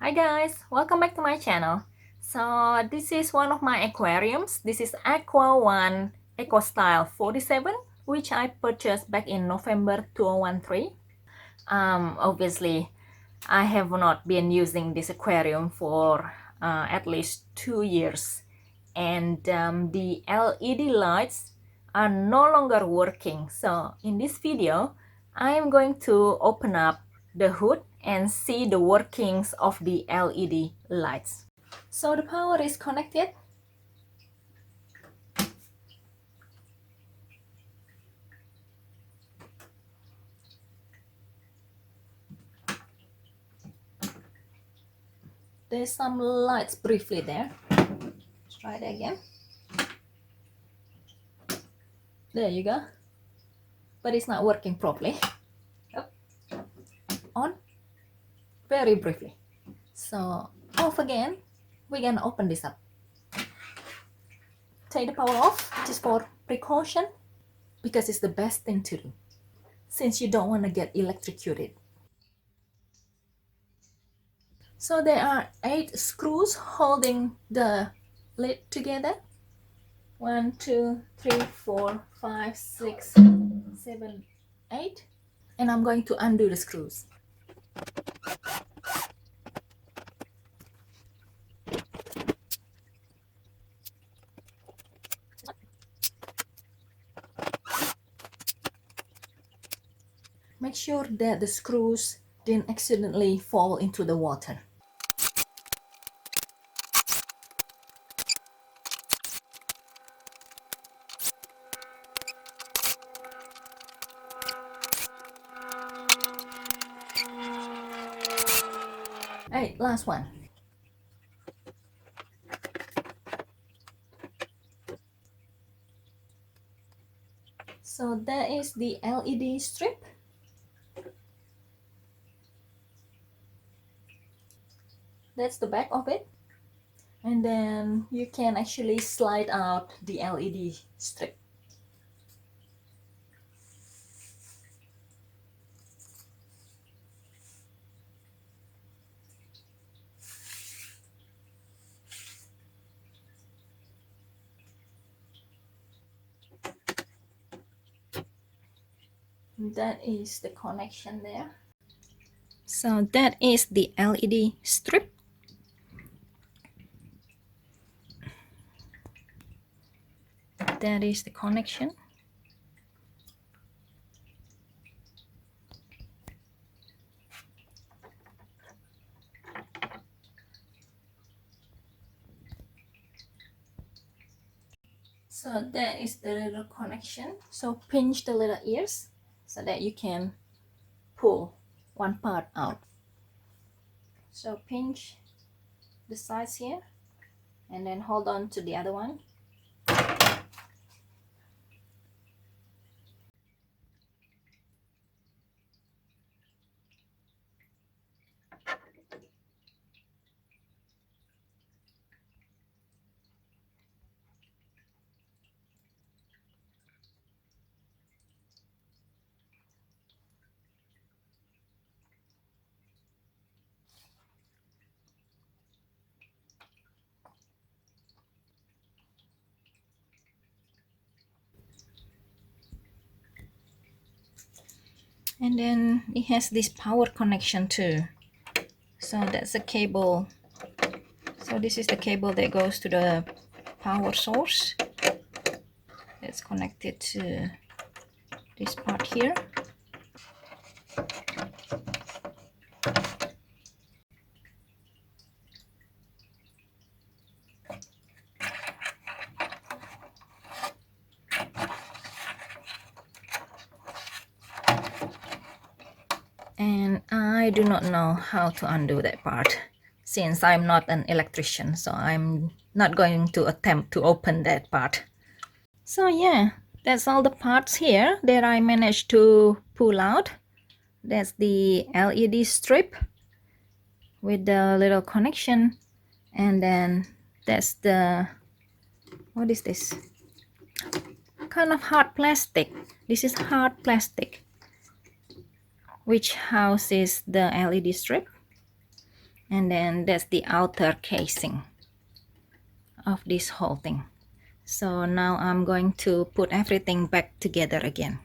Hi guys, welcome back to my channel. So this is one of my aquariums. This is AquaOne EcoStyle47, which I purchased back in November 2013. Obviously, I have not been using this aquarium for at least 2 years, and the LED lights are no longer working. So in this video, I am going to open up the hood and see the workings of the LED lights. So the power is connected. There's some lights briefly there. Let's try that again. There you go. But it's not working properly. Yep. On. Very briefly. So off again. We're gonna open this up. Take the power off just for precaution, because it's the best thing to do since you don't want to get electrocuted. So there are 8 screws holding the lid together. 1, 2, 3, 4, 5, 6, 7, 8. And I'm going to undo the screws. Make sure that the screws didn't accidentally fall into the water. Alright, last one. So that is the LED strip. That's the back of it. And then you can actually slide out the LED strip. That is the connection there. So that is the LED strip. That is the connection. So that is the little connection. So pinch the little ears so that you can pull one part out. So pinch the sides here and then hold on to the other one. And then it has this power connection too. So that's a cable. So this is the cable that goes to the power source. That's connected to this part here. And I do not know how to undo that part since I'm not an electrician, so I'm not going to attempt to open that part. So yeah, that's all the parts here that I managed to pull out. That's the LED strip with the little connection, and then that's the, what is this? Kind of hard plastic. This is hard plastic which houses the LED strip. And then that's the outer casing of this whole thing. So now I'm going to put everything back together again.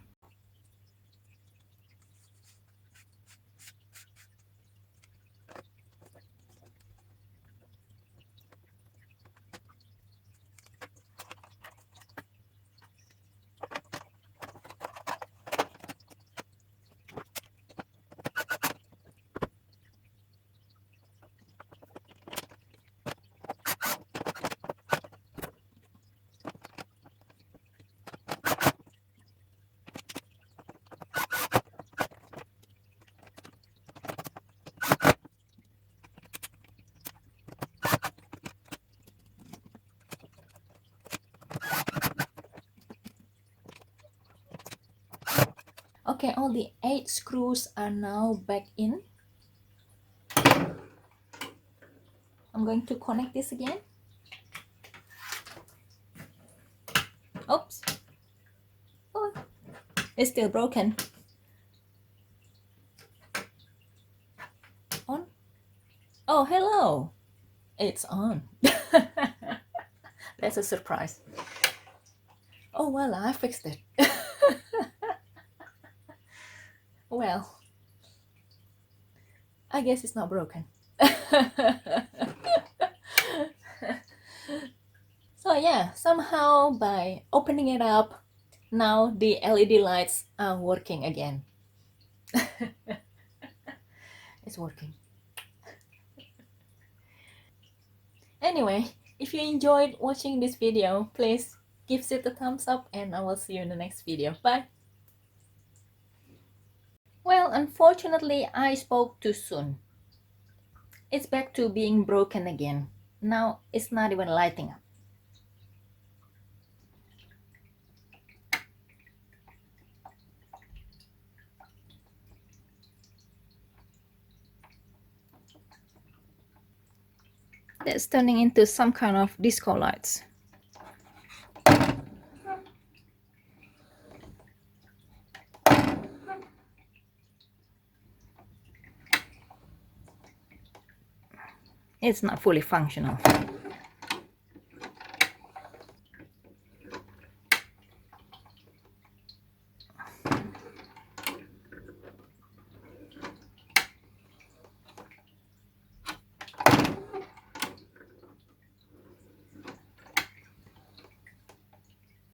Okay, all the 8 screws are now back in. I'm going to connect this again. Oops. Oh, it's still broken. On. Oh, hello. It's on. That's a surprise. Oh, well, I fixed it. Well, I guess it's not broken. So yeah, somehow by opening it up, now the LED lights are working again. It's working. Anyway, if you enjoyed watching this video, please give it a thumbs up and I will see you in the next video. Bye! Well, unfortunately, I spoke too soon. It's back to being broken again. Now it's not even lighting up. That's turning into some kind of disco lights. It's not fully functional.